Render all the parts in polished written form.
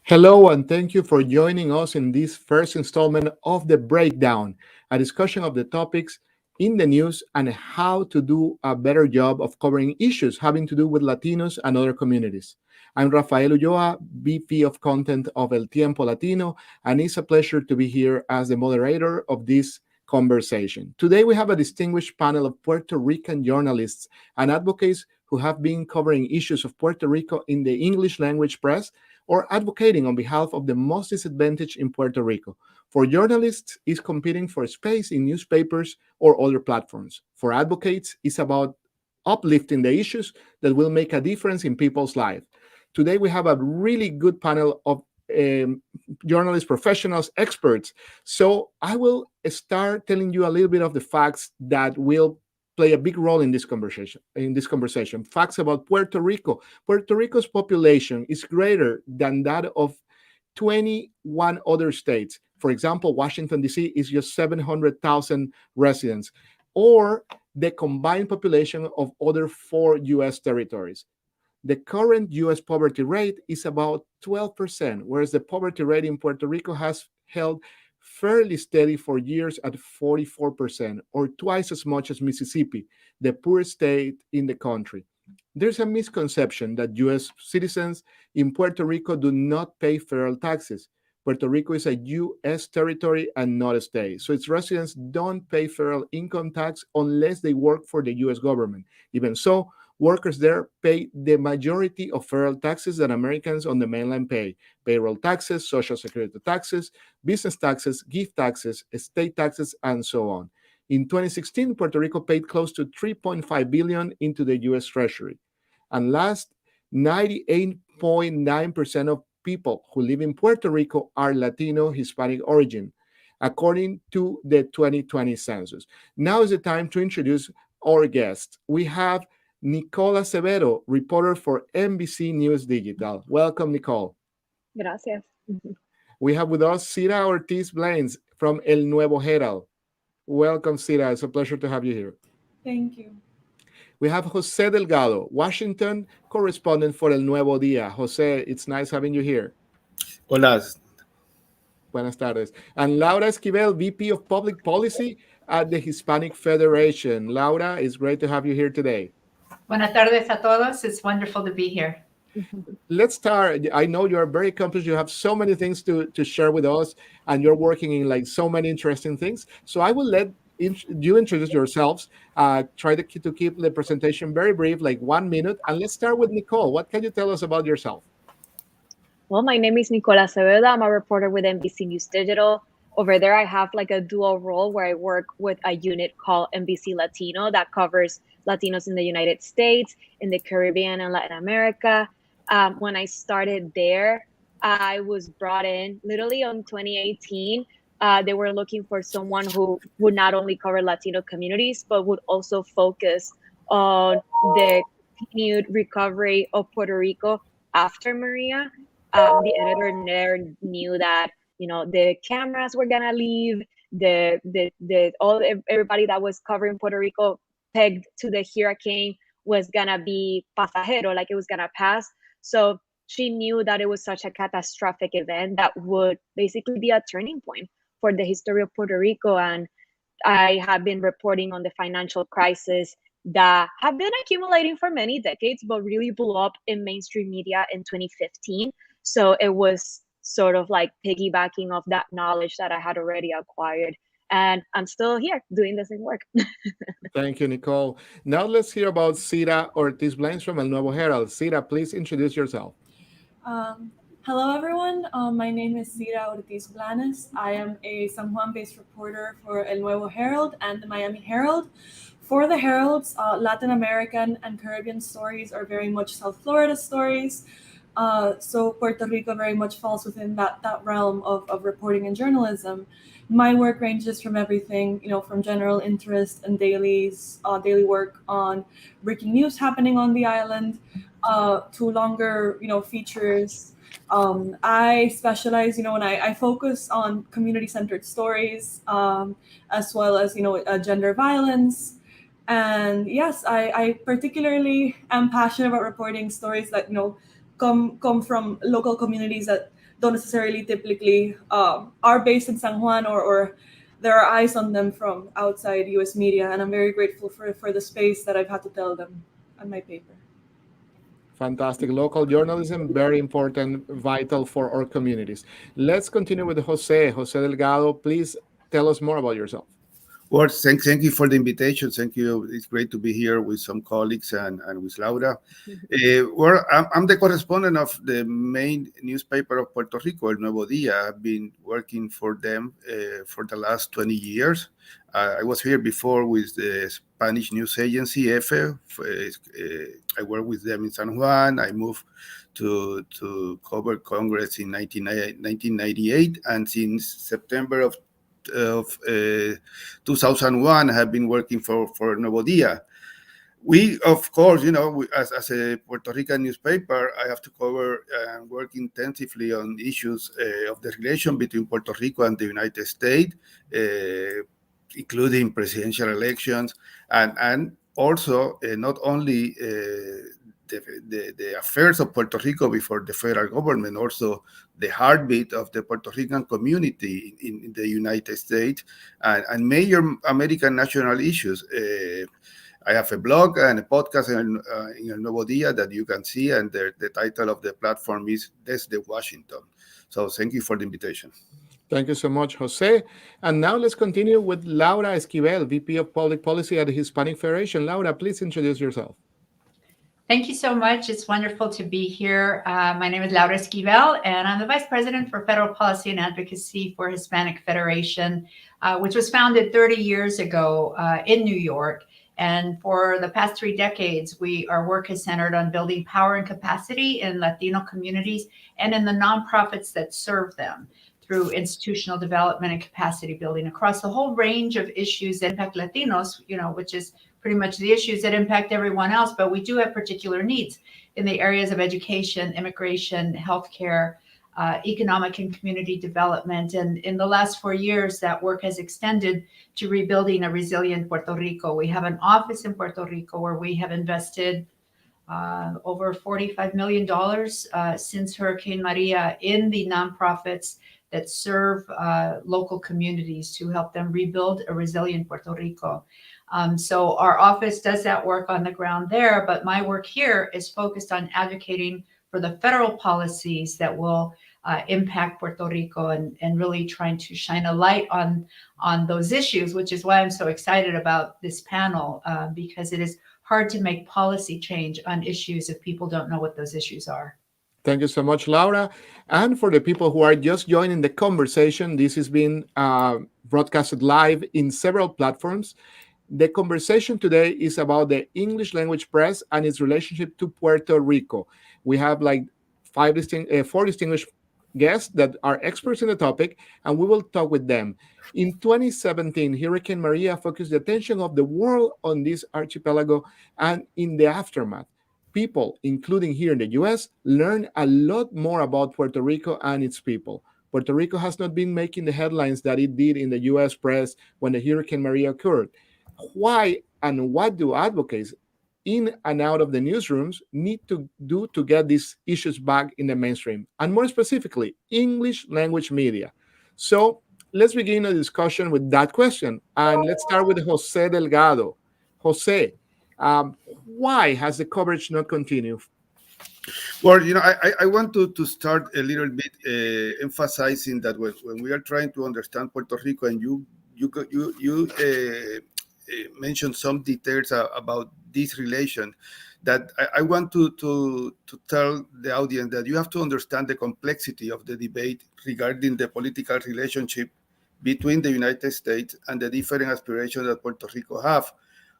Hello, and thank you for joining us in this first installment of The Breakdown, a discussion of the topics in the news and how to do a better job of covering issues having to do with Latinos and other communities. I'm Rafael Ulloa, VP of Content of El Tiempo Latino, and it's a pleasure to be here as the moderator of this conversation. Today, we have a distinguished panel of Puerto Rican journalists and advocates who have been covering issues of Puerto Rico in the English language press or advocating on behalf of the most disadvantaged in Puerto Rico. For journalists, it's competing for space in newspapers or other platforms. For advocates, it's about uplifting the issues that will make a difference in people's lives. Today, we have a really good panel of journalists, professionals, experts. So I will start telling you a little bit of the facts that will play a big role in this conversation. Facts about Puerto Rico. Puerto Rico's population is greater than that of 21 other states. For example, Washington, D.C. is just 700,000 residents, or the combined population of other four U.S. territories. The current U.S. poverty rate is about 12%, whereas the poverty rate in Puerto Rico has held fairly steady for years at 44%, or twice as much as Mississippi, the poorest state in the country. There's a misconception that U.S. citizens in Puerto Rico do not pay federal taxes. Puerto Rico is a U.S. territory and not a state, so its residents don't pay federal income tax unless they work for the U.S. government. Even so, workers there pay the majority of federal taxes that Americans on the mainland pay: payroll taxes, social security taxes, business taxes, gift taxes, estate taxes, and so on. In 2016, Puerto Rico paid close to $3.5 billion into the U.S. Treasury. And last, 98.9% of people who live in Puerto Rico are Latino Hispanic origin, according to the 2020 census. Now is the time to introduce our guests. We have Nicole Acevedo, reporter for NBC News Digital. Welcome, Nicole. Gracias. We have with us Cira Ortiz Blaines from El Nuevo Herald. Welcome, Cira. It's a pleasure to have you here. Thank you. We have Jose Delgado, Washington correspondent for El Nuevo Día. Jose, it's nice having you here. Hola. Buenas tardes. And Laura Esquivel, VP of Public Policy at the Hispanic Federation. Laura, it's great to have you here today. Buenas tardes a todos. It's wonderful to be here. Let's start. I know you're very accomplished. You have so many things to share with us, and you're working in like so many interesting things. So I will let you introduce yourselves. Try to keep the presentation very brief, like 1 minute. And let's start with Nicole. What can you tell us about yourself? Well, my name is Nicole Acevedo. I'm a reporter with NBC News Digital. Over there, I have like a dual role where I work with a unit called NBC Latino that covers Latinos in the United States, in the Caribbean, and Latin America. When I started there, I was brought in literally on 2018. They were looking for someone who would not only cover Latino communities, but would also focus on the continued recovery of Puerto Rico after Maria. The editor there knew that, you know, the cameras were gonna leave, everybody that was covering Puerto Rico pegged to the hurricane was gonna be pasajero, like it was gonna pass. So she knew that it was such a catastrophic event that would basically be a turning point for the history of Puerto Rico. And I have been reporting on the financial crisis that have been accumulating for many decades, but really blew up in mainstream media in 2015. So it was sort of like piggybacking off that knowledge that I had already acquired. And I'm still here doing the same work. Thank you, Nicole. Now let's hear about Cira Ortiz Blaines from El Nuevo Herald. Cira, please introduce yourself. Hello, everyone. My name is Cira Ortiz Blanes. I am a San Juan-based reporter for El Nuevo Herald and the Miami Herald. For the Heralds, Latin American and Caribbean stories are very much South Florida stories. So Puerto Rico very much falls within that realm of reporting and journalism. My work ranges from everything, you know, from general interest and daily work on breaking news happening on the island, to longer, you know, features. I specialize, you know, and I focus on community-centered stories, as well as, you know, gender violence. And yes, I particularly am passionate about reporting stories that, you know, come from local communities that don't necessarily typically are based in San Juan, or there are eyes on them from outside U.S. media, and I'm very grateful for the space that I've had to tell them on my paper. Fantastic. Local journalism, very important, vital for our communities. Let's continue with Jose. Jose Delgado, please tell us more about yourself. Well, thank you for the invitation. Thank you. It's great to be here with some colleagues and with Laura. I'm the correspondent of the main newspaper of Puerto Rico, El Nuevo Dia. I've been working for them for the last 20 years. I was here before with the Spanish news agency, EFE. I worked with them in San Juan. I moved to cover Congress in 1998, and since September of 2001, I have been working for Nuevo Dia. We, of course, as a Puerto Rican newspaper, I have to cover and work intensively on issues of the relation between Puerto Rico and the United States, including presidential elections, and also not only the affairs of Puerto Rico before the federal government, also the heartbeat of the Puerto Rican community in the United States, and major American national issues. I have a blog and a podcast in El Nuevo Dia that you can see, and the title of the platform is Desde Washington. So thank you for the invitation. Thank you so much, Jose. And now let's continue with Laura Esquivel, VP of Public Policy at the Hispanic Federation. Laura, please introduce yourself. Thank you so much. It's wonderful to be here. My name is Laura Esquivel, and I'm the Vice President for Federal Policy and Advocacy for Hispanic Federation, which was founded 30 years ago in New York. And for the past 3 decades, our work is centered on building power and capacity in Latino communities and in the nonprofits that serve them through institutional development and capacity building across the whole range of issues that impact Latinos, which is pretty much the issues that impact everyone else. But we do have particular needs in the areas of education, immigration, healthcare, economic and community development. And in the last 4 years, that work has extended to rebuilding a resilient Puerto Rico. We have an office in Puerto Rico where we have invested over $45 million since Hurricane Maria in the nonprofits that serve local communities to help them rebuild a resilient Puerto Rico. So our office does that work on the ground there, but my work here is focused on advocating for the federal policies that will impact Puerto Rico and really trying to shine a light on those issues, which is why I'm so excited about this panel, because it is hard to make policy change on issues if people don't know what those issues are. Thank you so much, Laura. And for the people who are just joining the conversation, this is being broadcasted live in several platforms. The conversation today is about the English language press and its relationship to Puerto Rico. We have like 4 distinguished guests that are experts in the topic, and we will talk with them. In 2017, Hurricane Maria focused the attention of the world on this archipelago, and in the aftermath, people, including here in the US, learned a lot more about Puerto Rico and its people. Puerto Rico has not been making the headlines that it did in the US press when the Hurricane Maria occurred. Why and what do advocates in and out of the newsrooms need to do to get these issues back in the mainstream? And more specifically, English language media. So let's begin a discussion with that question. And let's start with Jose Delgado. Jose, why has the coverage not continued? Well, I want to start a little bit emphasizing that when we are trying to understand Puerto Rico, and you mentioned some details about this relation, that I want to tell the audience that you have to understand the complexity of the debate regarding the political relationship between the United States and the different aspirations that Puerto Rico have.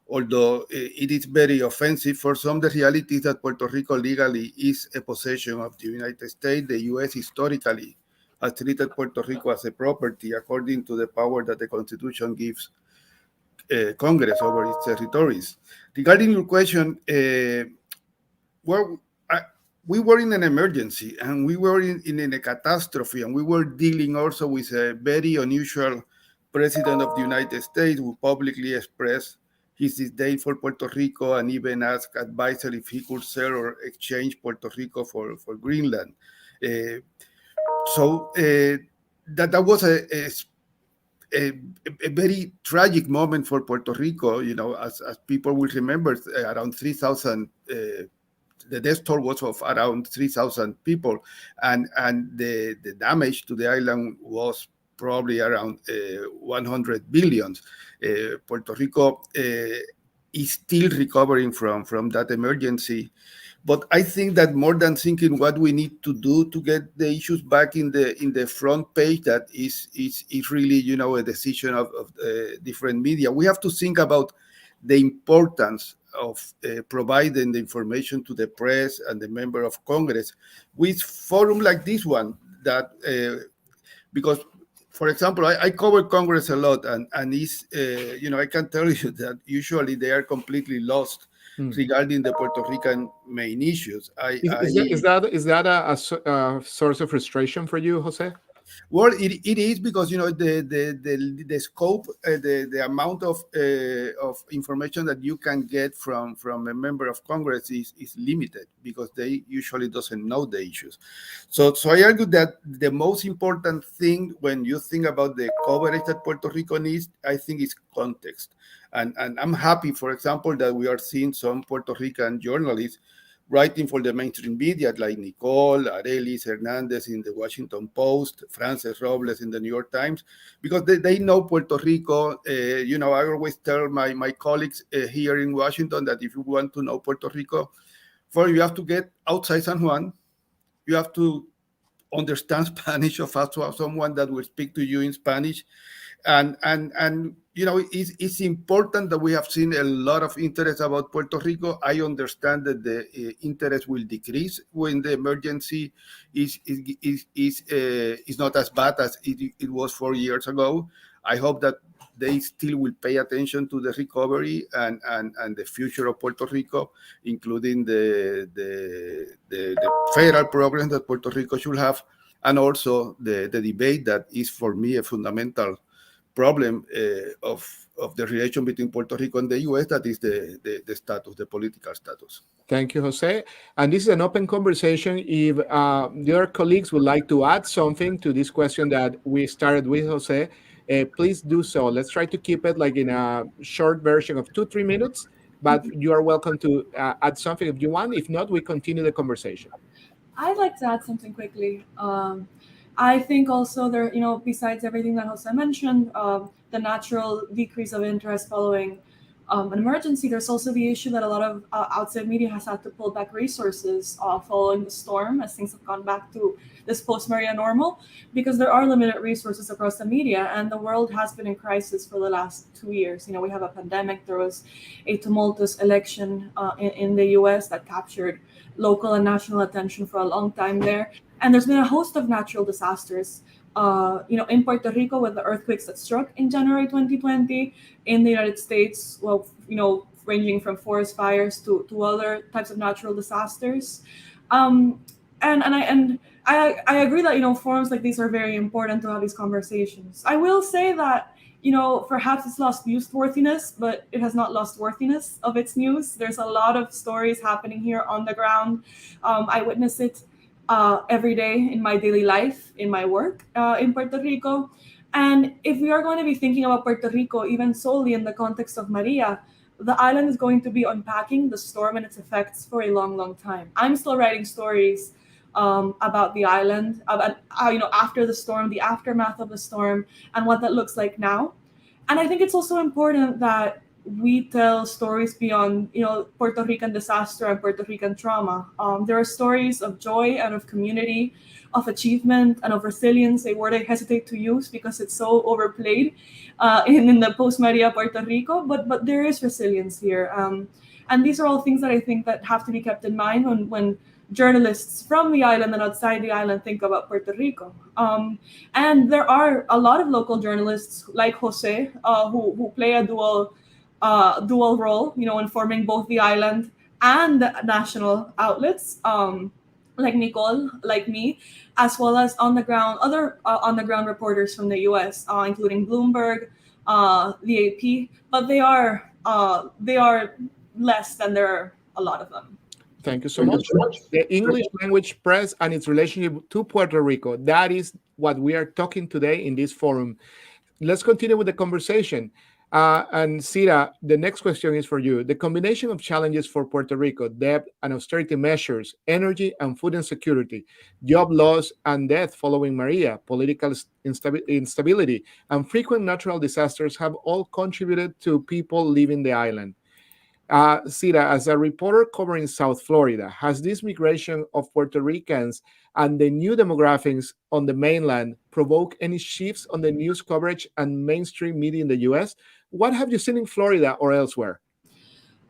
Although it is very offensive for some, the reality is that Puerto Rico legally is a possession of the United States. The U.S. historically has treated Puerto Rico as a property according to the power that the Constitution gives Congress over its territories. Regarding your question, we were in an emergency, and we were in a catastrophe, and we were dealing also with a very unusual president of the United States who publicly expressed his disdain for Puerto Rico and even asked advisor if he could sell or exchange Puerto Rico for Greenland. So that was a, a very tragic moment for Puerto Rico. As people will remember, around 3,000. The death toll was of around 3,000 people, and the damage to the island was probably around 100 billion. Puerto Rico is still recovering from that emergency. But I think that more than thinking what we need to do to get the issues back in the front page, that is really a decision of different media. We have to think about the importance of providing the information to the press and the member of Congress with forum like this one, that because, for example, I cover Congress a lot, and it's I can tell you that usually they are completely lost regarding the Puerto Rican main issues. Is that a source of frustration for you, Jose? Well, it is, because the scope, the amount of information that you can get from a member of Congress is limited, because they usually doesn't know the issues. So I argue that the most important thing when you think about the coverage that Puerto Rico needs, I think, is context. And I'm happy, for example, that we are seeing some Puerto Rican journalists writing for the mainstream media, like Nicole, Arelis, Hernandez in the Washington Post, Frances Robles in the New York Times, because they know Puerto Rico. I always tell my colleagues here in Washington that if you want to know Puerto Rico, first you have to get outside San Juan. You have to understand Spanish, or have to have someone that will speak to you in Spanish. And it's important that we have seen a lot of interest about Puerto Rico. I understand that the interest will decrease when the emergency is not as bad as it was 4 years ago. I hope that they still will pay attention to the recovery and the future of Puerto Rico, including the federal programs that Puerto Rico should have, and also the debate that is, for me, a fundamental problem of the relation between Puerto Rico and the U.S., that is the status, the political status. Thank you, Jose. And this is an open conversation. If the other colleagues would like to add something to this question that we started with, Jose, please do so. Let's try to keep it like in a short version of 2-3 minutes, but you are welcome to add something if you want. If not, we continue the conversation. I'd like to add something quickly. I think also there, besides everything that Jose mentioned, the natural decrease of interest following an emergency, there's also the issue that a lot of outside media has had to pull back resources following the storm, as things have gone back to this post-Maria normal, because there are limited resources across the media, and the world has been in crisis for the last 2 years. We have a pandemic. There was a tumultuous election in the US that captured local and national attention for a long time there. And there's been a host of natural disasters, in Puerto Rico with the earthquakes that struck in January 2020, in the United States, ranging from forest fires to other types of natural disasters. And I agree that, forums like these are very important to have these conversations. I will say that, perhaps it's lost newsworthiness, but it has not lost worthiness of its news. There's a lot of stories happening here on the ground. I witness it every day in my daily life, in my work in Puerto Rico. And if we are going to be thinking about Puerto Rico, even solely in the context of Maria, the island is going to be unpacking the storm and its effects for a long, long time. I'm still writing stories about the island, about after the storm, the aftermath of the storm, and what that looks like now. And I think it's also important that we tell stories beyond, Puerto Rican disaster and Puerto Rican trauma. There are stories of joy and of community, of achievement and of resilience, a word I hesitate to use because it's so overplayed in the post-Maria Puerto Rico, but there is resilience here. And these are all things that I think that have to be kept in mind when journalists from the island and outside the island think about Puerto Rico. And there are a lot of local journalists like Jose who play a dual role, informing both the island and national outlets, like Nicole, like me, as well as other on-the-ground reporters from the U.S., including Bloomberg, the AP, but they are less than there are a lot of them. Thank you so much. The English language press and its relationship to Puerto Rico. That is what we are talking today in this forum. Let's continue with the conversation. And Sira, the next question is for you. The combination of challenges for Puerto Rico, debt and austerity measures, energy and food insecurity, job loss and death following Maria, political instability, and frequent natural disasters have all contributed to people leaving the island. Sira, as a reporter covering South Florida, has this migration of Puerto Ricans and the new demographics on the mainland provoked any shifts on the news coverage and mainstream media in the U.S.? What have you seen in Florida or elsewhere?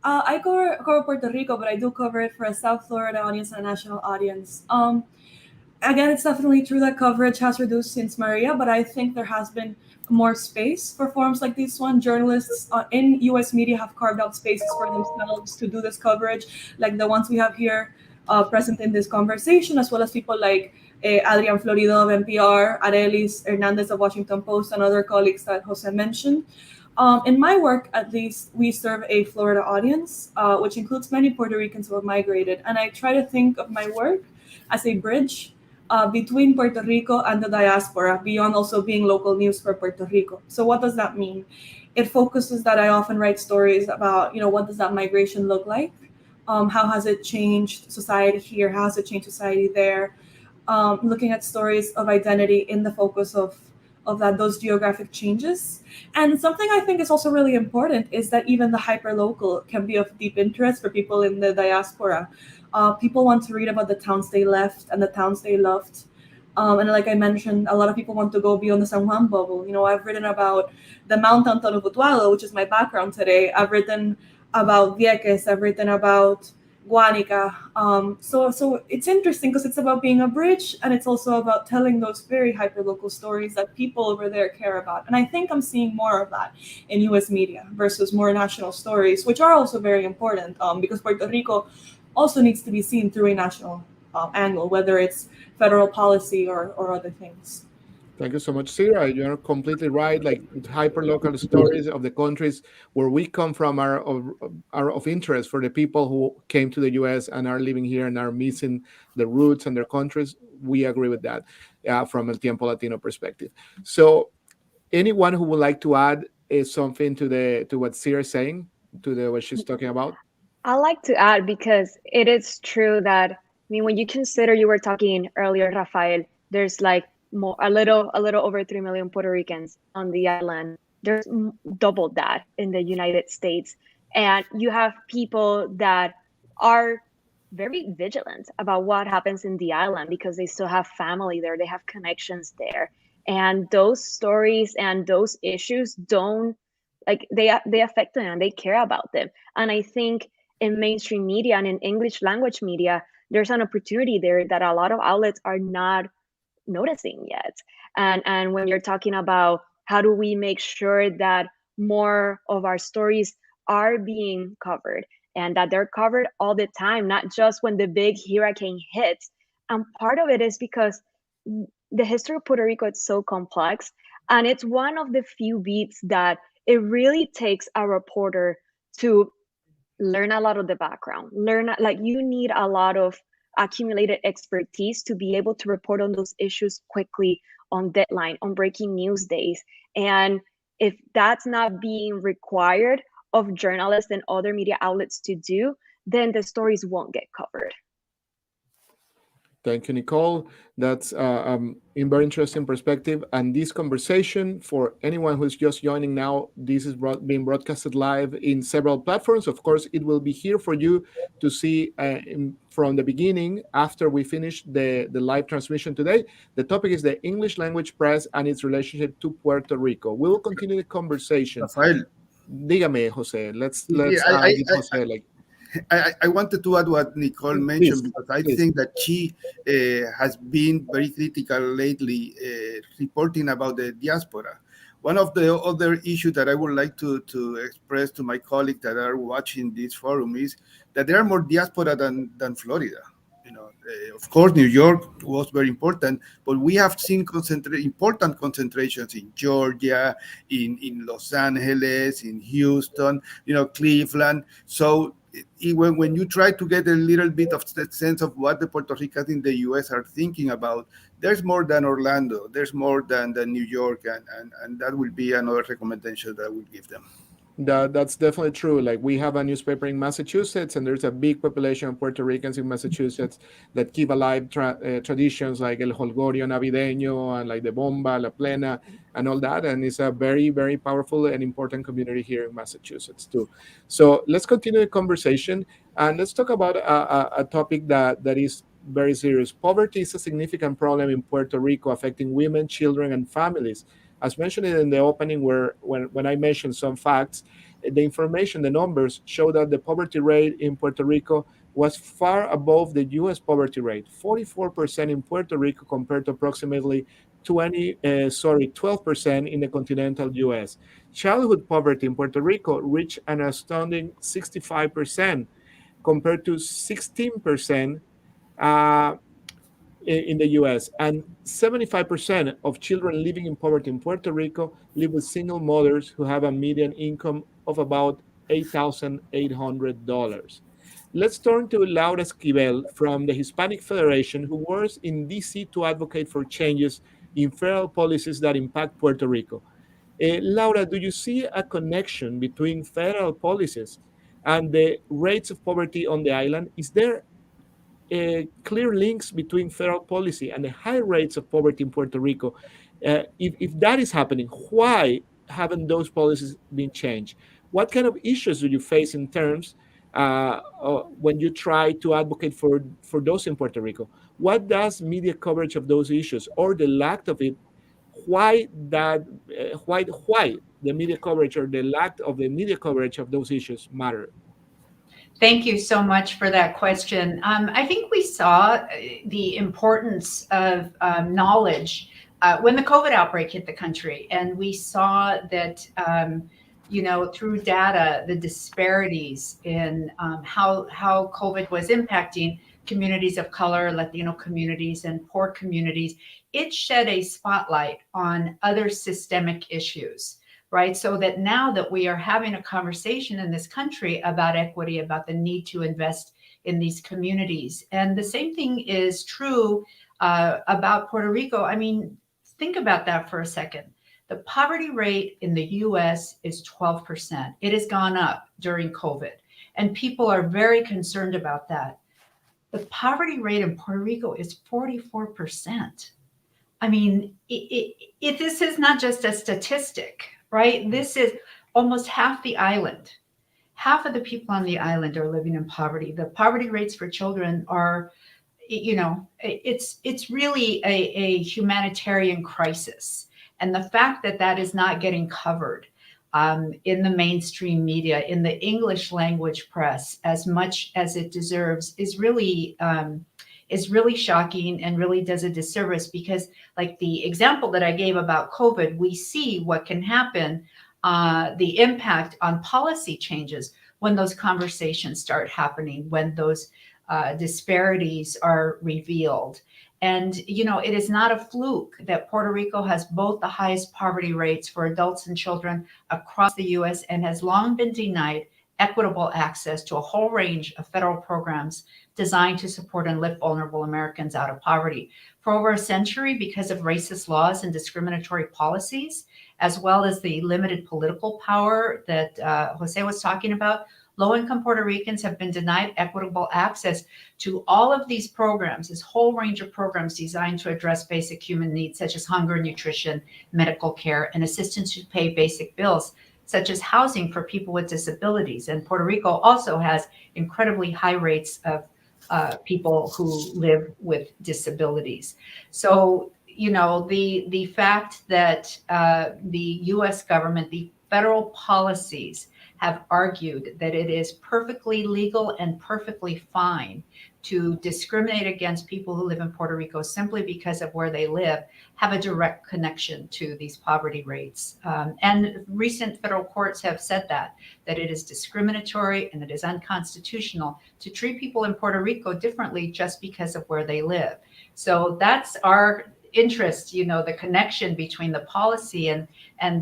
I cover Puerto Rico, but I do cover it for a South Florida audience and a national audience. Again, it's definitely true that coverage has reduced since Maria, but I think there has been more space for forums like this one. Journalists in U.S. media have carved out spaces for themselves to do this coverage, like the ones we have here present in this conversation, as well as people like Adrian Florido of NPR, Arelis Hernandez of Washington Post, and other colleagues that Jose mentioned. In my work, at least, we serve a Florida audience, which includes many Puerto Ricans who have migrated. And I try to think of my work as a bridge between Puerto Rico and the diaspora, beyond also being local news for Puerto Rico. So what does that mean? It focuses that I often write stories about, what does that migration look like? How has it changed society here? How has it changed society there? Looking at stories of identity in the focus of those geographic changes. And something I think is also really important is that even the hyperlocal can be of deep interest for people in the diaspora. People want to read about the towns they left and the towns they loved. And like I mentioned, a lot of people want to go beyond the San Juan bubble. I've written about the mountain town of Utuado, which is my background today. I've written about Vieques. I've written about Guanica. So it's interesting because it's about being a bridge, and it's also about telling those very hyperlocal stories that people over there care about. And I think I'm seeing more of that in U.S. media versus more national stories, which are also very important because Puerto Rico also needs to be seen through a national angle, whether it's federal policy or other things. Thank you so much, Sira. You're completely right. Like hyper-local stories of the countries where we come from are of interest for the people who came to the U.S. and are living here and are missing the roots and their countries. We agree with that from El Tiempo Latino perspective. So, anyone who would like to add something to what Sira is saying, what she's talking about? I like to add because it is true that when you consider, you were talking earlier, Rafael, there's like a little over 3 million Puerto Ricans on the island. There's double that in the United States. And you have people that are very vigilant about what happens in the island because they still have family there, they have connections there. And those stories and those issues they affect them and they care about them. And I think in mainstream media and in English language media, there's an opportunity there that a lot of outlets are not noticing yet. And when you're talking about how do we make sure that more of our stories are being covered and that they're covered all the time, not just when the big hurricane hits. And part of it is because the history of Puerto Rico is so complex, and it's one of the few beats that it really takes a reporter to learn a lot of the background, you need a lot of accumulated expertise to be able to report on those issues quickly, on deadline, on breaking news days. And if that's not being required of journalists and other media outlets to do, then the stories won't get covered. Thank you, Nicole. That's a very interesting perspective. And this conversation, for anyone who's just joining now, this is being broadcasted live in several platforms. Of course, it will be here for you to see from the beginning after we finish the live transmission today. The topic is the English language press and its relationship to Puerto Rico. We will continue the conversation. Rafael. Dígame, Jose. Let's Jose I wanted to add what Nicole mentioned because I think that she has been very critical lately reporting about the diaspora. One of the other issues that I would like to express to my colleagues that are watching this forum is that there are more diaspora than Florida. Of course, New York was very important, but we have seen important concentrations in Georgia, in Los Angeles, in Houston, Cleveland. So when you try to get a little bit of the sense of what the Puerto Ricans in the U.S. are thinking about, there's more than Orlando, there's more than New York, and that will be another recommendation that I will give them. That's definitely true. Like we have a newspaper in Massachusetts, and there's a big population of Puerto Ricans in Massachusetts that keep alive traditions like El Holgorio Navideño and like the Bomba, La Plena, and all that. And it's a very, very powerful and important community here in Massachusetts too. So let's continue the conversation and let's talk about a topic that is very serious. Poverty is a significant problem in Puerto Rico, affecting women, children, and families. As mentioned in the opening, where when I mentioned some facts, the information, the numbers show that the poverty rate in Puerto Rico was far above the U.S. poverty rate, 44% in Puerto Rico compared to approximately 12% in the continental U.S. Childhood poverty in Puerto Rico reached an astounding 65% compared to 16% uh, in the US, and 75% of children living in poverty in Puerto Rico live with single mothers who have a median income of about $8,800. Let's turn to Laura Esquivel from the Hispanic Federation, who works in DC to advocate for changes in federal policies that impact Puerto Rico. Laura, do you see a connection between federal policies and the rates of poverty on the island? Is there clear links between federal policy and the high rates of poverty in Puerto Rico? If that is happening, why haven't those policies been changed? What kind of issues do you face in terms when you try to advocate for those in Puerto Rico? What does media coverage of those issues or the lack of it? Why the media coverage or the lack of the media coverage of those issues matter? Thank you so much for that question. I think we saw the importance of knowledge when the COVID outbreak hit the country, and we saw that through data, the disparities in how COVID was impacting communities of color, Latino communities, and poor communities. It shed a spotlight on other systemic issues, right? So that now that we are having a conversation in this country about equity, about the need to invest in these communities. And the same thing is true about Puerto Rico. I mean, think about that for a second. The poverty rate in the US is 12%. It has gone up during COVID, and people are very concerned about that. The poverty rate in Puerto Rico is 44%. I mean, this is not just a statistic, right? This is almost half the island. Half of the people on the island are living in poverty. The poverty rates for children are, it's really a humanitarian crisis. And the fact that that is not getting covered in the mainstream media, in the English language press, as much as it deserves, is really shocking and really does a disservice, because like the example that I gave about COVID, we see what can happen, the impact on policy changes when those conversations start happening, when those disparities are revealed. And, it is not a fluke that Puerto Rico has both the highest poverty rates for adults and children across the U.S. and has long been denied equitable access to a whole range of federal programs designed to support and lift vulnerable Americans out of poverty. For over a century, because of racist laws and discriminatory policies, as well as the limited political power that Jose was talking about, low-income Puerto Ricans have been denied equitable access to all of these programs, this whole range of programs designed to address basic human needs, such as hunger, nutrition, medical care, and assistance to pay basic bills, such as housing for people with disabilities. And Puerto Rico also has incredibly high rates of people who live with disabilities. So, the fact that the U.S. government, the federal policies, have argued that it is perfectly legal and perfectly fine to discriminate against people who live in Puerto Rico simply because of where they live, have a direct connection to these poverty rates. And recent federal courts have said that it is discriminatory and it is unconstitutional to treat people in Puerto Rico differently just because of where they live. So that's our interest, the connection between the policy and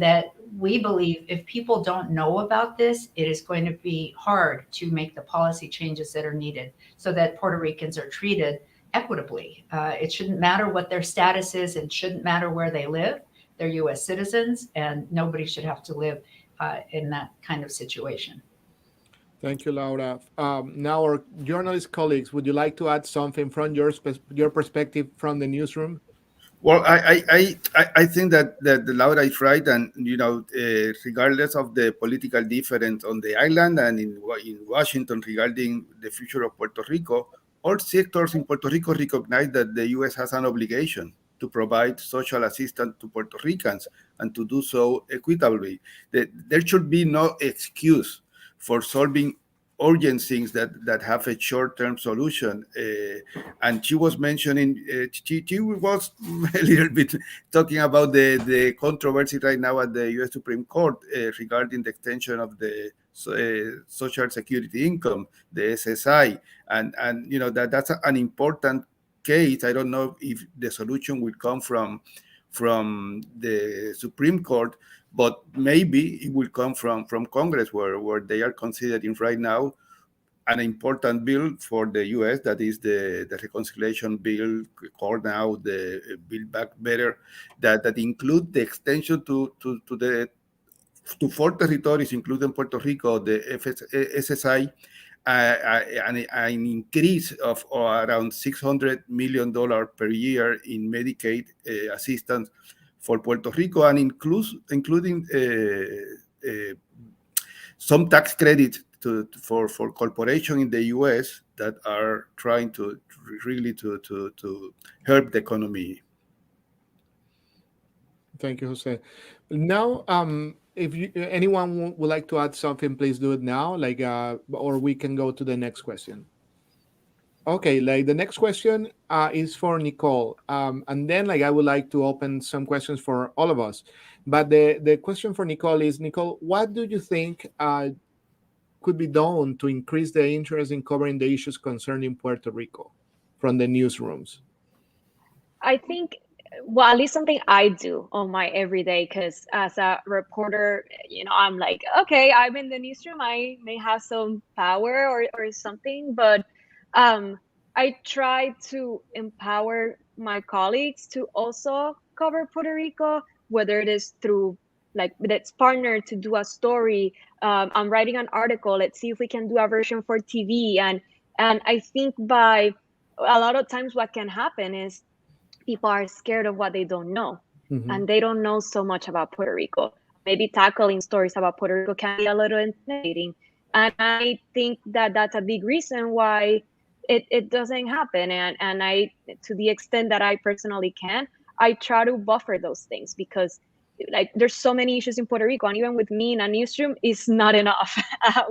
that we believe if people don't know about this, it is going to be hard to make the policy changes that are needed so that Puerto Ricans are treated equitably. It shouldn't matter what their status is. It shouldn't matter where they live. They're U.S. citizens, and nobody should have to live in that kind of situation. Thank you, Laura. Now, our journalist colleagues, would you like to add something from your perspective from the newsroom? Well, I think that Laura is right, and regardless of the political difference on the island and in Washington regarding the future of Puerto Rico, all sectors in Puerto Rico recognize that the U.S. has an obligation to provide social assistance to Puerto Ricans and to do so equitably. There should be no excuse for solving urgent things that have a short-term solution. And she was mentioning, she was a little bit talking about the controversy right now at the U.S. Supreme Court regarding the extension of the Social Security income, the SSI, and that's an important case. I don't know if the solution will come from the Supreme Court, but maybe it will come from Congress, where they are considering right now an important bill for the U.S. that is the reconciliation bill, called now the Build Back Better, that include the extension to 4 territories, including Puerto Rico, the SSI, an increase of around $600 million per year in Medicaid assistance for Puerto Rico, and including some tax credits for corporations in the U.S. that are trying to really to help the economy. Thank you, Jose. Now, if anyone would like to add something, please do it now, or we can go to the next question. Okay, the next question is for Nicole, and then I would like to open some questions for all of us. But the question for Nicole is, Nicole, what do you think could be done to increase the interest in covering the issues concerning Puerto Rico from the newsrooms? I think, well, at least something I do on my everyday, because as a reporter, I'm like, okay, I'm in the newsroom, I may have some power or something, but I try to empower my colleagues to also cover Puerto Rico, whether it is through let's partner to do a story. I'm writing an article. Let's see if we can do a version for TV. And I think by a lot of times what can happen is people are scared of what they don't know, and they don't know so much about Puerto Rico. Maybe tackling stories about Puerto Rico can be a little intimidating. And I think that that's a big reason why it doesn't happen. And I, to the extent that I personally can, I try to buffer those things, because there's so many issues in Puerto Rico, and even with me in a newsroom, it's not enough.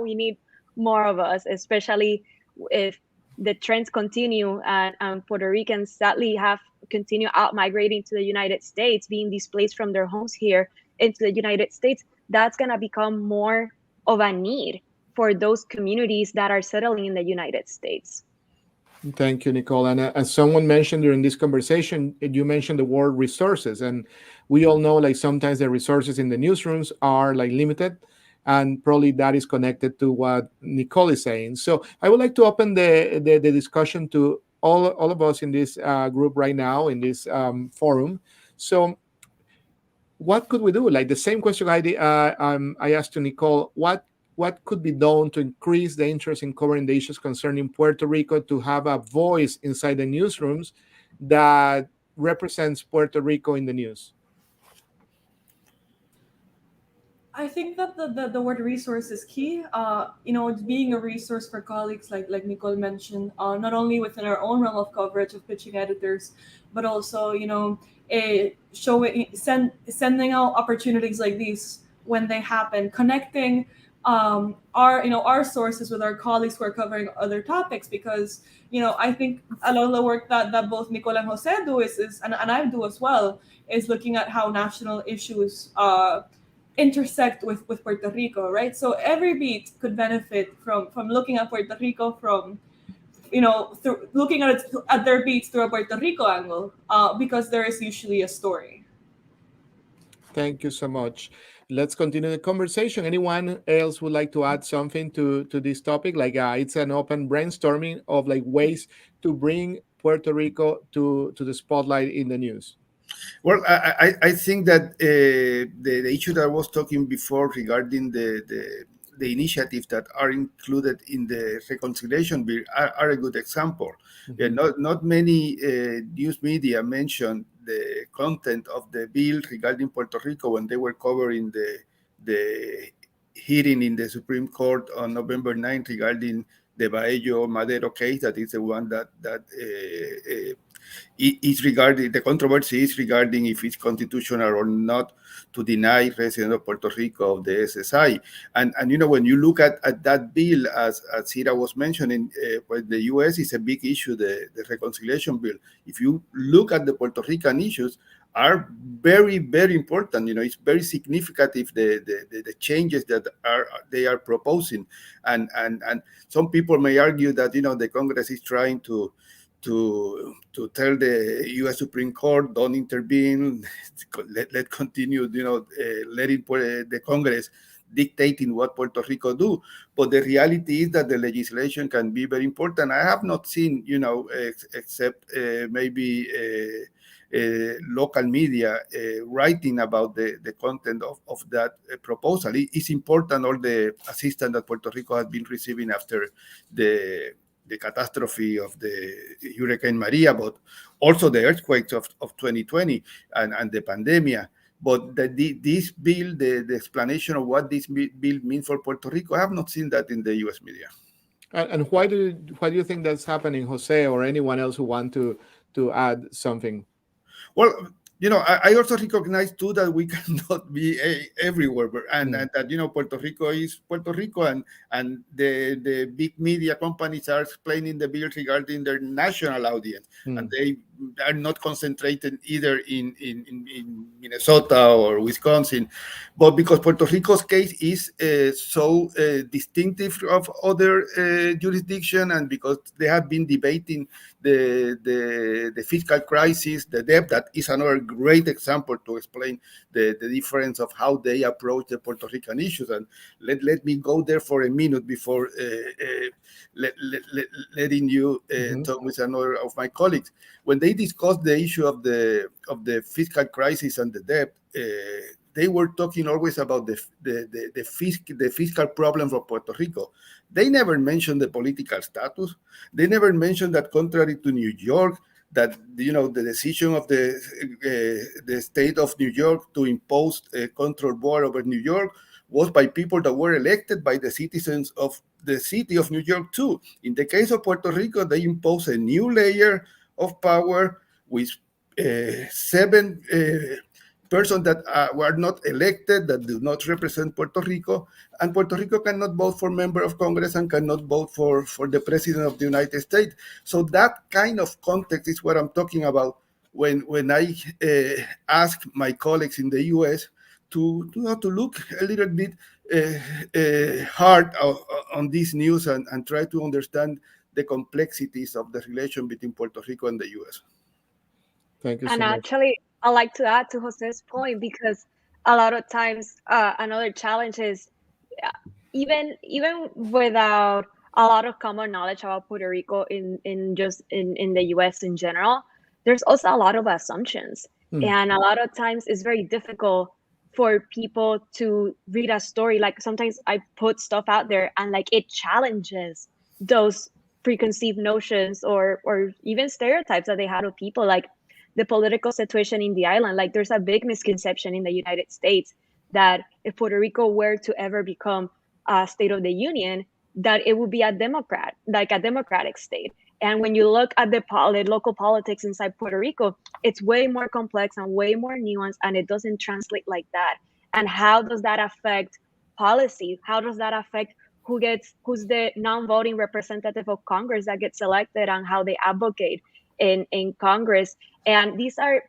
We need more of us, especially if the trends continue and Puerto Ricans sadly have continue out migrating to the United States, being displaced from their homes here into the United States. That's going to become more of a need for those communities that are settling in the United States. Thank you, Nicole. And as someone mentioned during this conversation, you mentioned the word resources. And we all know sometimes the resources in the newsrooms are limited. And probably that is connected to what Nicole is saying. So I would like to open the discussion to all of us in this group right now, in this forum. So what could we do? The same question I asked to Nicole, what could be done to increase the interest in covering the issues concerning Puerto Rico, to have a voice inside the newsrooms that represents Puerto Rico in the news? I think that the word resource is key. Being a resource for colleagues, like Nicole mentioned, not only within our own realm of coverage of pitching editors, but also sending out opportunities like these when they happen, connecting our sources with our colleagues who are covering other topics, because I think a lot of the work that both Nicole and Jose do is and I do as well, is looking at how national issues intersect with Puerto Rico, right? So every beat could benefit from looking at Puerto Rico from looking at their beats through a Puerto Rico angle, because there is usually a story. Thank you so much. Let's continue the conversation. Anyone else would like to add something to this topic? Like it's an open brainstorming of like ways to bring Puerto Rico to the spotlight in the news. Well, I think that the issue that I was talking before regarding the initiatives that are included in the reconciliation bill are a good example. Mhm. Not many news media mentioned the content of the bill regarding Puerto Rico when they were covering the hearing in the Supreme Court on November 9th regarding the Baello Madero case. That is the one that is regarding the controversy is regarding if it's constitutional or not to deny residents of Puerto Rico of the SSI. And when you look at that bill, as Sira was mentioning, the U.S. is a big issue, the reconciliation bill. If you look at the Puerto Rican issues, are very, very important. It's very significant if the changes that they are proposing, and some people may argue that the Congress is trying to tell the U.S. Supreme Court, don't intervene, let continue, letting the Congress dictating what Puerto Rico do. But the reality is that the legislation can be very important. I have not seen, except maybe local media writing about the content of that proposal. It's important, all the assistance that Puerto Rico has been receiving after the catastrophe of the Hurricane Maria, but also the earthquakes of 2020 and the pandemic. But this bill, the explanation of what this bill means for Puerto Rico, I have not seen that in the U.S. media. And why do you think that's happening, Jose, or anyone else who want to add something? Well, I also recognize too that we cannot be everywhere, and that Puerto Rico is Puerto Rico, and the big media companies are explaining the bill regarding their national audience, and they are not concentrated either in Minnesota or Wisconsin, but because Puerto Rico's case is so distinctive of other jurisdiction, and because they have been debating the fiscal crisis, the debt, that is another great example to explain the difference of how they approach the Puerto Rican issues. And let me go there for a minute before letting you talk with another of my colleagues. When they discussed the issue of the fiscal crisis and the debt, they were talking always about the fiscal problem for Puerto Rico. They never mentioned the political status. They never mentioned that, contrary to New York, that the decision of the state of New York to impose a control board over New York was by people that were elected by the citizens of the city of New York too. In the case of Puerto Rico, they imposed a new layer of power with 7 persons that were not elected, that do not represent Puerto Rico, and Puerto Rico cannot vote for member of Congress and cannot vote for the president of the United States. So that kind of context is what I'm talking about when I ask my colleagues in the U.S. to look a little bit hard on this news and try to understand the complexities of the relation between Puerto Rico and the U.S. Thank you so And much. actually, I like to add to Jose's point, because a lot of times another challenge is even without a lot of common knowledge about Puerto Rico in the US in general, there's also a lot of assumptions. And a lot of times it's very difficult for people to read a story. Like sometimes I put stuff out there and like it challenges those preconceived notions or even stereotypes that they had of people. Like the political situation in the island, like there's a big misconception in the United States that if Puerto Rico were to ever become a state of the union, that it would be a Democrat, like a democratic state. And when you look at the local politics inside Puerto Rico, it's way more complex and way more nuanced, and it doesn't translate like that. And how does that affect policy? How does that affect who's the non-voting representative of Congress that gets elected and how they advocate in Congress? And these are,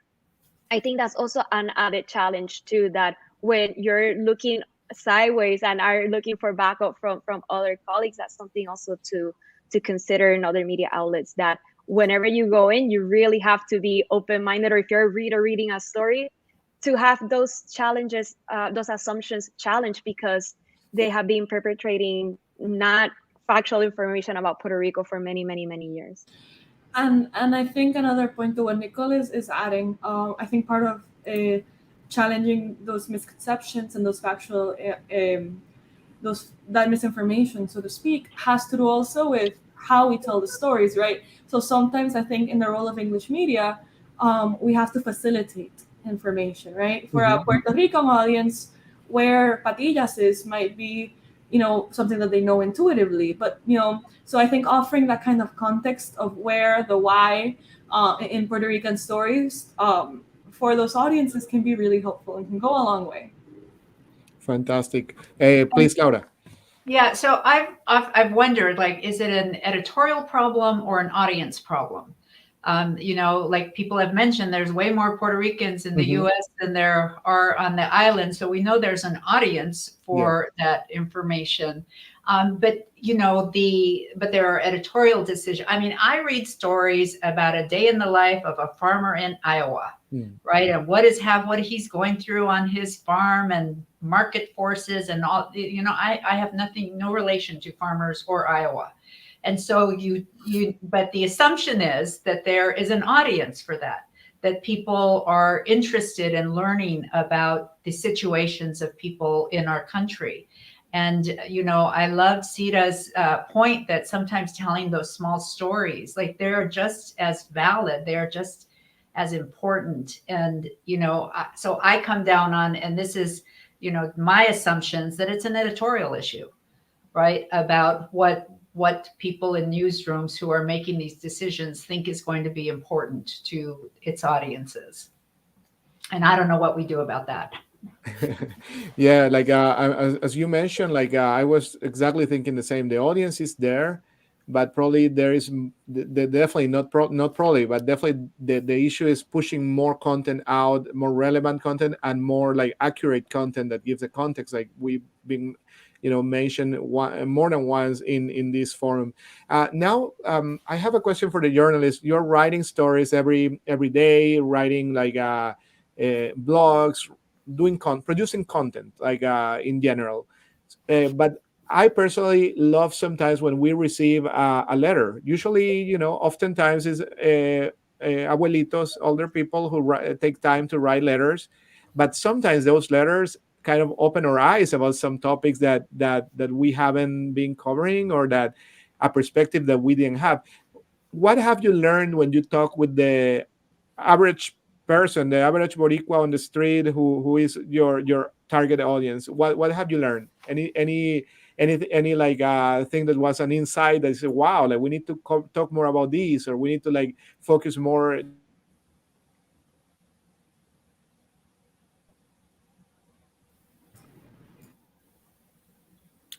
I think that's also an added challenge too, that when you're looking sideways and are looking for backup from other colleagues, that's something also to consider in other media outlets, that whenever you go in, you really have to be open-minded, or if you're a reader reading a story, to have those challenges, those assumptions challenged, because they have been perpetrating not factual information about Puerto Rico for many, many, many years. And I think another point to what Nicole is adding, I think part of challenging those misconceptions and those factual that misinformation, so to speak, has to do also with how we tell the stories, right? So sometimes I think in the role of English media, we have to facilitate information, right? For a Puerto Rican audience, where patillas is might be, something that they know intuitively, but so I think offering that kind of context of where, the why, in Puerto Rican stories, for those audiences can be really helpful and can go a long way. Fantastic. Please, Laura. Yeah, so I've wondered, like, is it an editorial problem or an audience problem? Like people have mentioned, there's way more Puerto Ricans in the U.S. than there are on the island, so we know there's an audience for that information. But there are editorial decisions. I mean, I read stories about a day in the life of a farmer in Iowa, right? And what he's going through on his farm, and market forces and all. I have no relation to farmers or Iowa. And so but the assumption is that there is an audience for that people are interested in learning about the situations of people in our country. And, I love Sita's point that sometimes telling those small stories, like, they're just as valid, they're just as important. And, so I come down on, and this is, my assumptions, that it's an editorial issue, right? About what people in newsrooms who are making these decisions think is going to be important to its audiences. And I don't know what we do about that. Yeah, like as you mentioned, like I was exactly thinking the same. The audience is there, but probably there is definitely not probably, but definitely the issue is pushing more content out, more relevant content, and more like accurate content that gives the context, like we've been mentioned more than once in this forum. Now, I have a question for the journalist. You're writing stories every day, writing like blogs, producing content, like in general. But I personally love sometimes when we receive a letter. Usually, oftentimes is abuelitos, older people who take time to write letters. But sometimes those letters kind of open our eyes about some topics that we haven't been covering, or that a perspective that we didn't have. What have you learned when you talk with the average person, the average Boricua on the street, who is your target audience? What have you learned? Any like thing that was an insight that said, wow, like we need to talk more about this, or we need to like focus more.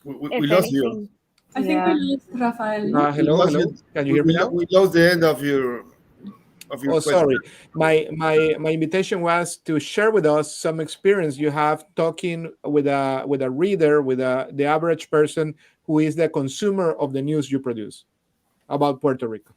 We If lost you. anything, I think we yeah. lost Rafael, no? We Hello, lost hello. you. Can you hear me now? We lost the end of your Oh, question. sorry. My invitation was to share with us some experience you have talking with a reader, with the average person who is the consumer of the news you produce about Puerto Rico.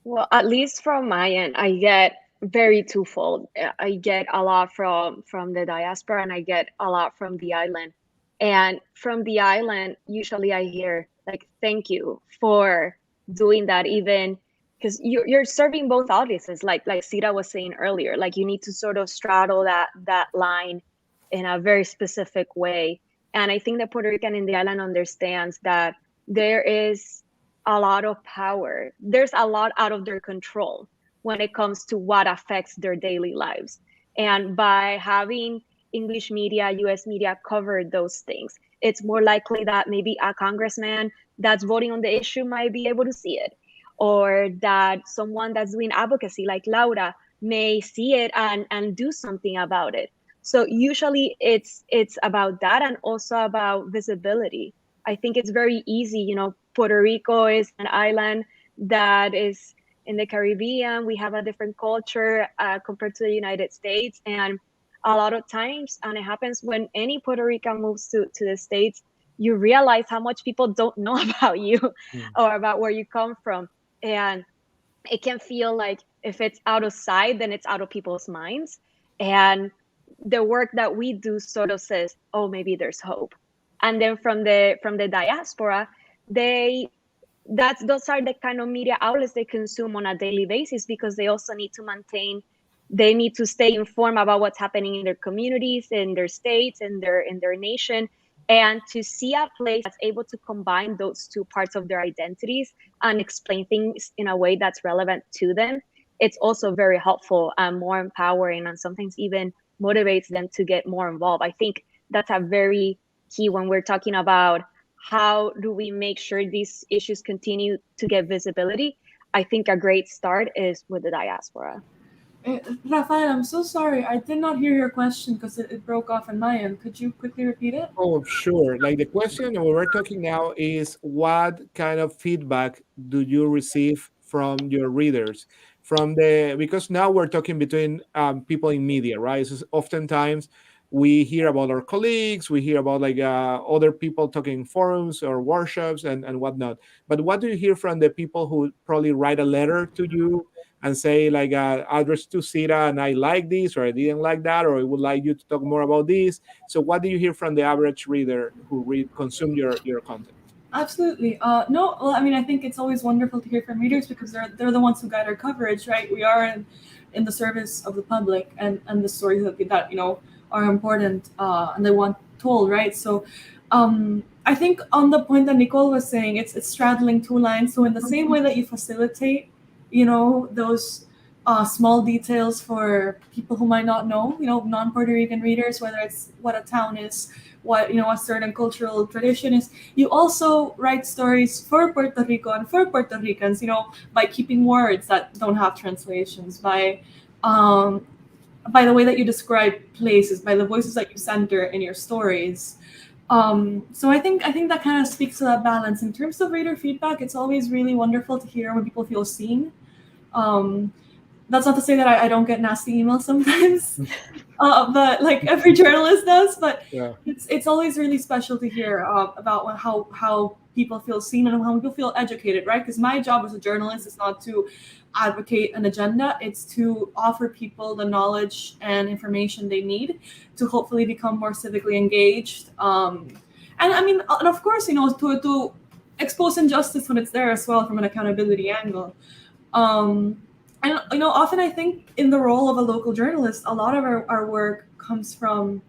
Well, at least from my end, I get very twofold. I get a lot from the diaspora, and I get a lot from the island. And from the island, usually I hear like, "Thank you for doing that," even because you're serving both audiences. Like Sita was saying earlier, like you need to sort of straddle that line in a very specific way. And I think the Puerto Rican in the island understands that there is a lot of power. There's a lot out of their control when it comes to what affects their daily lives. And by having English media, US media cover those things, it's more likely that maybe a congressman that's voting on the issue might be able to see it, or that someone that's doing advocacy like Laura may see it and do something about it. So usually it's about that, and also about visibility. I think it's very easy. Puerto Rico is an island that is in the Caribbean. We have a different culture compared to the United States. And a lot of times, and it happens when any Puerto Rican moves to the States, you realize how much people don't know about you or about where you come from. And it can feel like if it's out of sight, then it's out of people's minds. And the work that we do sort of says, oh, maybe there's hope. And then from the diaspora, those are the kind of media outlets they consume on a daily basis, because they also need to they need to stay informed about what's happening in their communities, in their states, in their nation. And to see a place that's able to combine those two parts of their identities and explain things in a way that's relevant to them, it's also very helpful and more empowering, and sometimes even motivates them to get more involved. I think that's a very key when we're talking about how do we make sure these issues continue to get visibility. I think a great start is with the diaspora. Rafael, I'm so sorry. I did not hear your question because it broke off on my end. Could you quickly repeat it? Oh, sure. Like the question that we're talking now is what kind of feedback do you receive from your readers? Because now we're talking between people in media, right? So oftentimes we hear about our colleagues, we hear about like other people talking in forums or workshops and whatnot. But what do you hear from the people who probably write a letter to you and say like address to Sita, and I like this or I didn't like that, or I would like you to talk more about this? So what do you hear from the average reader who consume your content? Absolutely. No, well, I mean, I think it's always wonderful to hear from readers because they're the ones who guide our coverage, right? We are in the service of the public, and the stories that are important and they want told, right? So I think on the point that Nicole was saying, it's straddling two lines. So in the same way that you facilitate, those small details for people who might not know, non-Puerto Rican readers, whether it's what a town is, what a certain cultural tradition is. You also write stories for Puerto Rico and for Puerto Ricans, by keeping words that don't have translations, by the way that you describe places, by the voices that you center in your stories. So I think that kind of speaks to that balance. In terms of reader feedback, it's always really wonderful to hear when people feel seen. That's not to say that I don't get nasty emails sometimes, but like every journalist does. But Yeah. it's always really special to hear about how people feel seen and how people feel educated, right? Because my job as a journalist is not to advocate an agenda; it's to offer people the knowledge and information they need to hopefully become more civically engaged. And I mean, and of course, to expose injustice when it's there as well from an accountability angle. And often I think in the role of a local journalist, a lot of our work comes from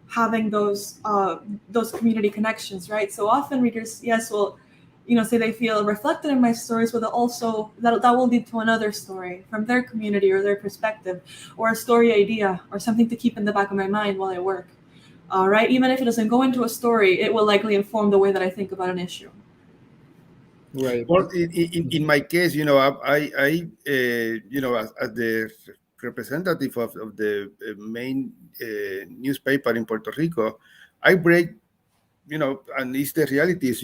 having those community connections, right? So often readers, yes, will say they feel reflected in my stories, but also that will lead to another story from their community or their perspective, or a story idea or something to keep in the back of my mind while I work. Right? Even if it doesn't go into a story, it will likely inform the way that I think about an issue. Right. Well, in my case, I as the representative of the main newspaper in Puerto Rico, I break, and it's the reality is,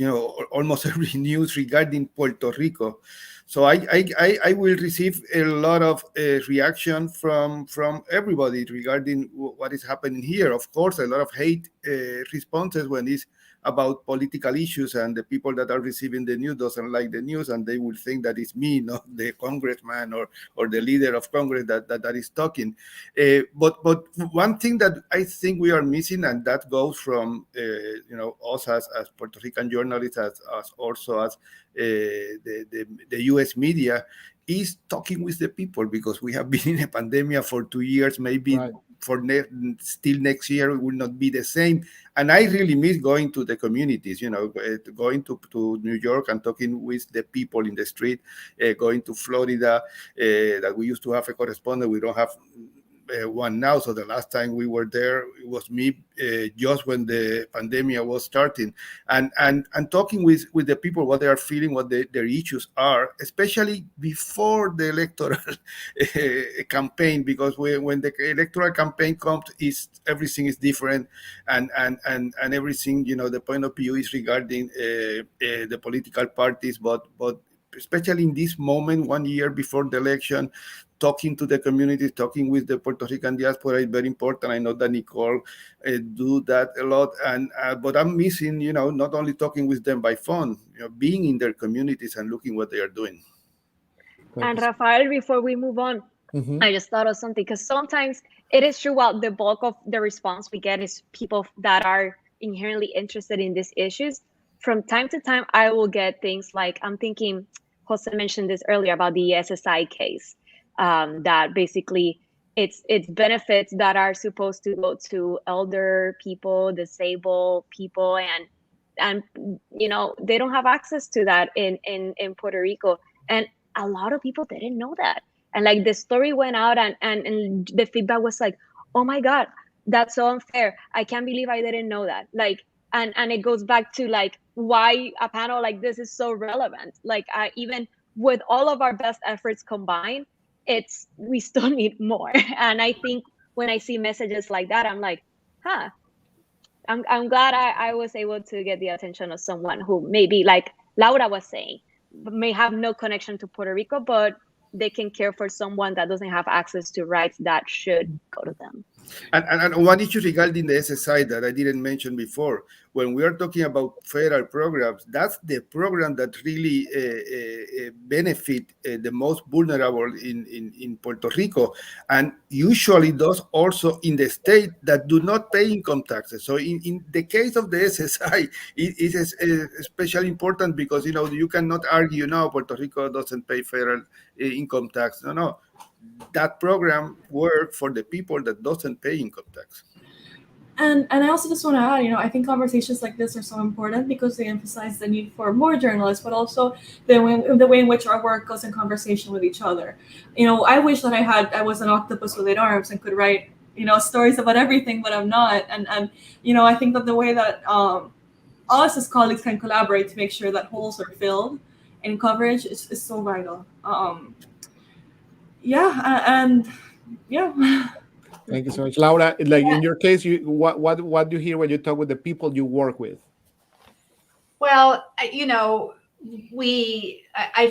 almost every news regarding Puerto Rico. So I will receive a lot of reaction from everybody regarding what is happening here. Of course, a lot of hate responses when it's about political issues, and the people that are receiving the news doesn't like the news, and they will think that it's me, not the congressman or the leader of Congress that is talking. But one thing that I think we are missing, and that goes from us as Puerto Rican journalists, as also as the U.S. media, is talking with the people, because we have been in a pandemic for 2 years, maybe. Right. Still next year it will not be the same, and I really miss going to the communities, going to New York and talking with the people in the street, going to Florida, that we used to have a correspondent. We don't have one now. So the last time we were there, it was me, just when the pandemic was starting, and talking with the people, what they are feeling, what their issues are, especially before the electoral campaign, because when the electoral campaign comes, everything is different, and everything, the point of view is regarding the political parties, but especially in this moment, 1 year before the election, talking to the communities, talking with the Puerto Rican diaspora is very important. I know that Nicole do that a lot, and but I'm missing, not only talking with them by phone, being in their communities and looking what they are doing. And Rafael, before we move on, I just thought of something, because sometimes it is true, well, the bulk of the response we get is people that are inherently interested in these issues. From time to time, I will get things like, I'm thinking, Jose mentioned this earlier about the SSI case, that basically it's benefits that are supposed to go to elder people, disabled people, and they don't have access to that in Puerto Rico. And a lot of people didn't know that. And like the story went out, and the feedback was like, oh my God, that's so unfair. I can't believe I didn't know that. Like, and it goes back to like why a panel like this is so relevant. Like, even with all of our best efforts combined, we still need more. And I think when I see messages like that, I'm like, I'm glad I was able to get the attention of someone who maybe, like Laura was saying, may have no connection to Puerto Rico, but they can care for someone that doesn't have access to rights that should go to them. And one issue regarding the SSI that I didn't mention before, when we are talking about federal programs, that's the program that really benefit the most vulnerable in Puerto Rico, and usually those also in the state that do not pay income taxes. So in the case of the SSI, it is especially important because you cannot argue now Puerto Rico doesn't pay federal income tax. No. That program work for the people that doesn't pay income tax. And I also just want to add, I think conversations like this are so important because they emphasize the need for more journalists, but also the way in which our work goes in conversation with each other. I wish that I was an octopus with 8 arms and could write, stories about everything, but I'm not. And I think that the way that us as colleagues can collaborate to make sure that holes are filled in coverage is so vital. Thank you so much, Laura. Like in your case, what do you hear when you talk with the people you work with? Well, I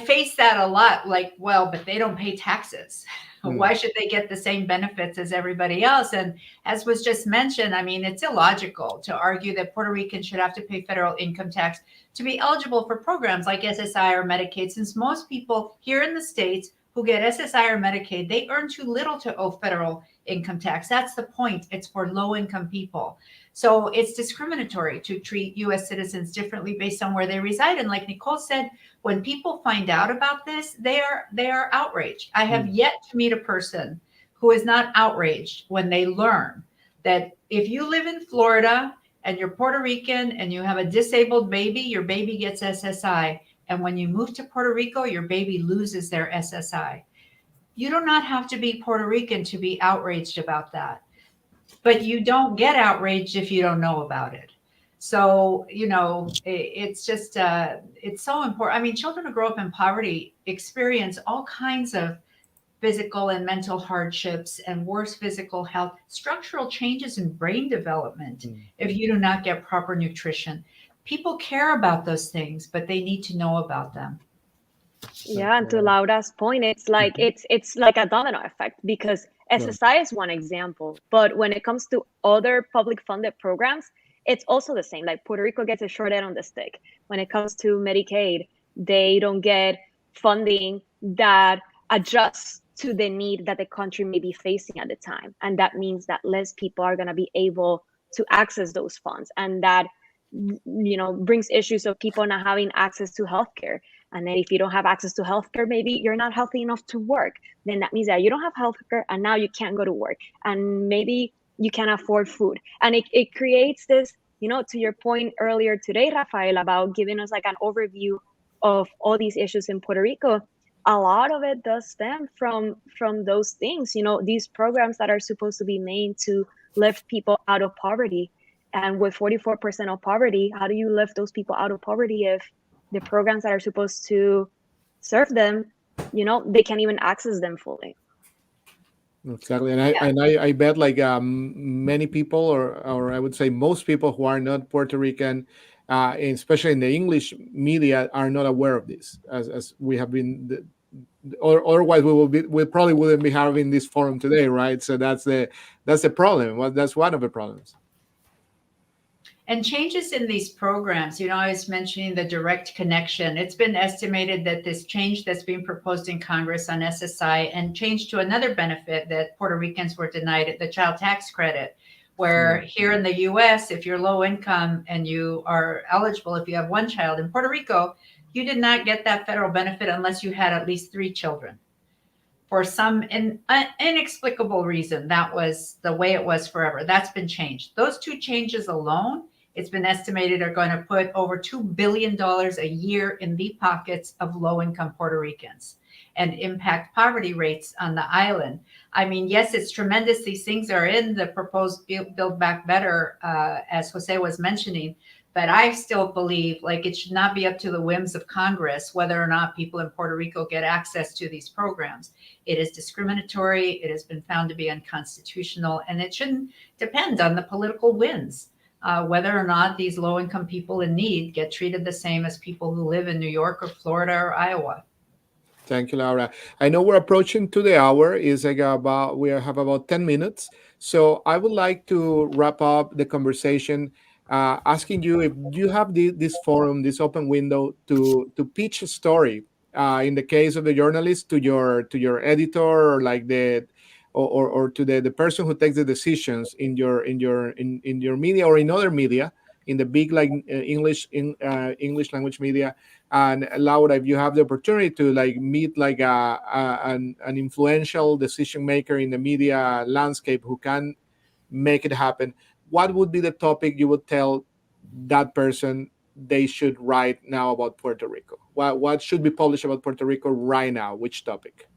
face that a lot. Like, well, but they don't pay taxes. Why should they get the same benefits as everybody else? And as was just mentioned, I mean, it's illogical to argue that Puerto Ricans should have to pay federal income tax to be eligible for programs like SSI or Medicaid, since most people here in the States who get SSI or Medicaid, they earn too little to owe federal income tax. That's the point. It's for low-income people. So it's discriminatory to treat U.S. citizens differently based on where they reside. And like Nicole said, when people find out about this, they are outraged. I have yet to meet a person who is not outraged when they learn that if you live in Florida and you're Puerto Rican and you have a disabled baby, your baby gets SSI. And when you move to Puerto Rico, your baby loses their SSI. You do not have to be Puerto Rican to be outraged about that. But you don't get outraged if you don't know about it. So, it's just, it's so important. I mean, children who grow up in poverty experience all kinds of physical and mental hardships and worse physical health, structural changes in brain development if you do not get proper nutrition. People care about those things, but they need to know about them. Yeah, and to Laura's point, it's like it's like a domino effect, because SSI is one example, but when it comes to other public funded programs, it's also the same. Like Puerto Rico gets a short end on the stick. When it comes to Medicaid, they don't get funding that adjusts to the need that the country may be facing at the time. And that means that less people are going to be able to access those funds. And that, brings issues of people not having access to healthcare. And then if you don't have access to healthcare, maybe you're not healthy enough to work. Then that means that you don't have healthcare and now you can't go to work. And maybe you can't afford food. And it creates this, to your point earlier today, Rafael, about giving us like an overview of all these issues in Puerto Rico. A lot of it does stem from those things, these programs that are supposed to be made to lift people out of poverty. And with 44% of poverty, how do you lift those people out of poverty if the programs that are supposed to serve them, they can't even access them fully? Exactly. And I bet like many people, or I would say most people who are not Puerto Rican, especially in the English media, are not aware of this, as we have been or otherwise we probably wouldn't be having this forum today, right? So that's the problem. Well, that's one of the problems. And changes in these programs, I was mentioning the direct connection. It's been estimated that this change that's being proposed in Congress on SSI and change to another benefit that Puerto Ricans were denied, the child tax credit, where here in the US, if you're low income and you are eligible if you have one child, in Puerto Rico, you did not get that federal benefit unless you had at least 3 children. For some inexplicable reason, that was the way it was forever. That's been changed. Those 2 changes alone, it's been estimated, are going to put over $2 billion a year in the pockets of low-income Puerto Ricans and impact poverty rates on the island. I mean, yes, it's tremendous. These things are in the proposed Build Back Better, as Jose was mentioning. But I still believe it should not be up to the whims of Congress whether or not people in Puerto Rico get access to these programs. It is discriminatory. It has been found to be unconstitutional, and it shouldn't depend on the political wins, whether or not these low-income people in need get treated the same as people who live in New York or Florida or Iowa. Thank you, Laura. I know we're approaching to the hour. We have about 10 minutes. So I would like to wrap up the conversation asking you if you have this forum, this open window to pitch a story. In the case of the journalist, to your editor, or or to the person who takes the decisions in your media or in other media, in the big English language media. And Laura, if you have the opportunity to meet an influential decision maker in the media landscape who can make it happen, what would be the topic you would tell that person they should write now about Puerto Rico? What should be published about Puerto Rico right now? Which topic?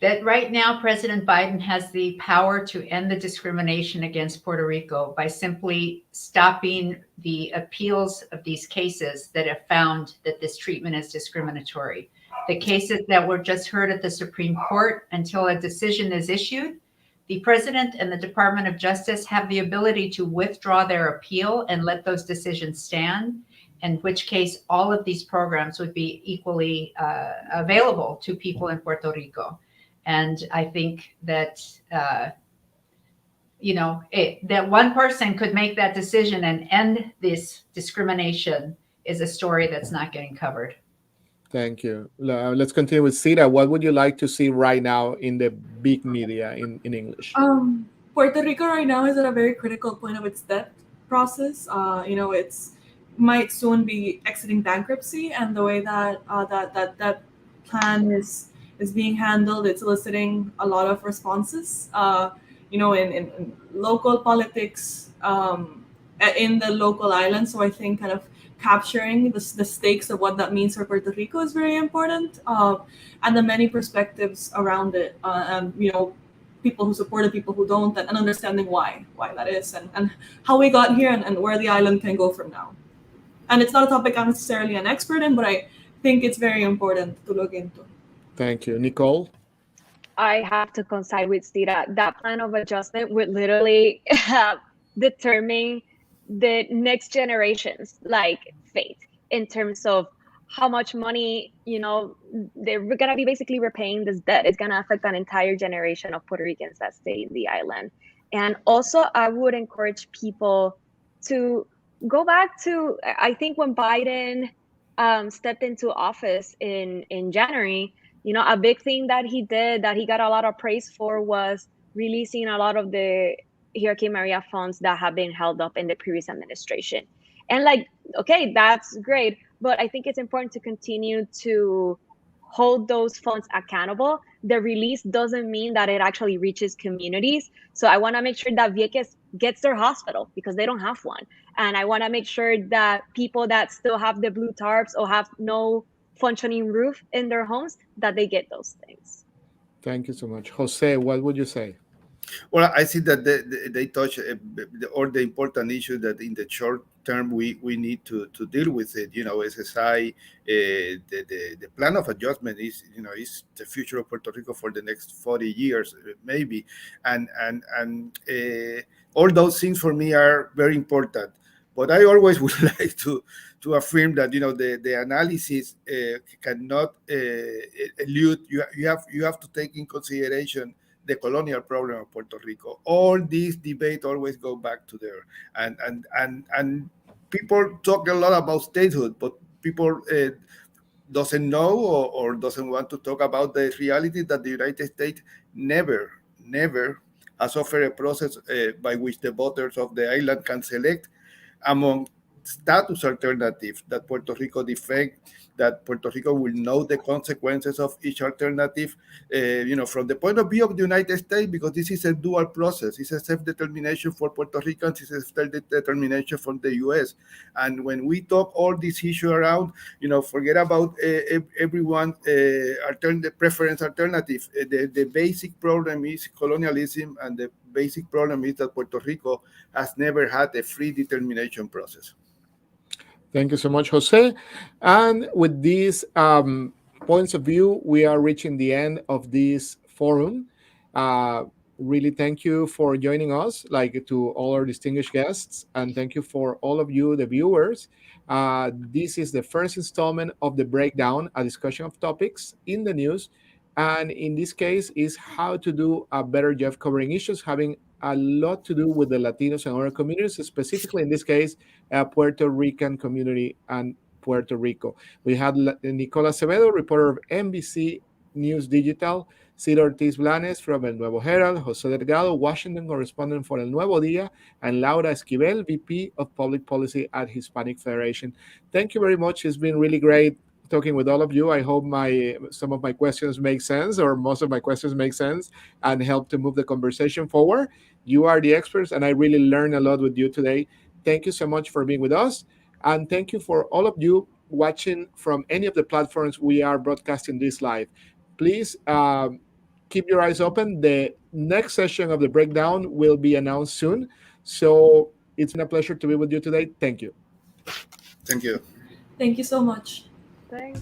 That right now, President Biden has the power to end the discrimination against Puerto Rico by simply stopping the appeals of these cases that have found that this treatment is discriminatory. The cases that were just heard at the Supreme Court, until a decision is issued, the President and the Department of Justice have the ability to withdraw their appeal and let those decisions stand, in which case all of these programs would be equally available to people in Puerto Rico. And I think that, that one person could make that decision and end this discrimination is a story that's not getting covered. Thank you. Let's continue with Sita. What would you like to see right now in the big media in English? Puerto Rico right now is at a very critical point of its debt process. It's might soon be exiting bankruptcy, and the way that that plan is being handled, it's eliciting a lot of responses. In local politics, in the local island. So I think kind of capturing the stakes of what that means for Puerto Rico is very important, and the many perspectives around it, and people who support it, people who don't, and understanding why that is, and how we got here, and where the island can go from now. And it's not a topic I'm necessarily an expert in, but I think it's very important to look into. Thank you. Nicole? I have to coincide with Sita. That plan of adjustment would literally determine the next generation's fate in terms of how much money, they're going to be basically repaying this debt. It's going to affect an entire generation of Puerto Ricans that stay in the island. And also, I would encourage people to go back to, I think when Biden stepped into office in January, a big thing that he did that he got a lot of praise for was releasing a lot of the Hurricane Maria funds that have been held up in the previous administration. And okay, that's great, but I think it's important to continue to hold those funds accountable. The release doesn't mean that it actually reaches communities. So I want to make sure that Vieques gets their hospital because they don't have one. And I want to make sure that people that still have the blue tarps or have no functioning roof in their homes, that they get those things. Thank you so much. Jose, what would you say? Well, I see that they touch all the important issues that in the short term we need to deal with it. SSI, the plan of adjustment is the future of Puerto Rico for the next 40 years maybe, and all those things for me are very important. But I always would like to affirm that the analysis cannot elude. You have to take in consideration the colonial problem of Puerto Rico. All these debate always go back to there, and people talk a lot about statehood, but people doesn't know, or doesn't want to talk about the reality that the United States never has offered a process by which the voters of the island can select among status alternatives that Puerto Rico defend, that Puerto Rico will know the consequences of each alternative, from the point of view of the United States, because this is a dual process. It's a self-determination for Puerto Ricans, it's a self-determination from the U.S. And when we talk all this issue around, forget about everyone the preference alternative. The basic problem is colonialism, and the basic problem is that Puerto Rico has never had a free determination process. Thank you so much, Jose. And with these points of view, we are reaching the end of this forum. Uh, really, thank you for joining us, like to all our distinguished guests, and thank you for all of you, the viewers. This is the first installment of the breakdown, a discussion of topics in the news, and in this case, is how to do a better job covering issues having a lot to do with the Latinos and other communities, specifically in this case, Puerto Rican community and Puerto Rico. We had Nicola Acevedo, reporter of NBC News Digital, Ciro Ortiz Blanes from El Nuevo Herald, Jose Delgado, Washington correspondent for El Nuevo Dia, and Laura Esquivel, VP of Public Policy at Hispanic Federation. Thank you very much. It's been really great talking with all of you. I hope some of my questions make sense, or most of my questions make sense, and help to move the conversation forward. You are the experts, and I really learned a lot with you today. Thank you so much for being with us. And thank you for all of you watching from any of the platforms we are broadcasting this live. Please keep your eyes open. The next session of the breakdown will be announced soon. So it's been a pleasure to be with you today. Thank you. Thank you. Thank you so much. Thanks.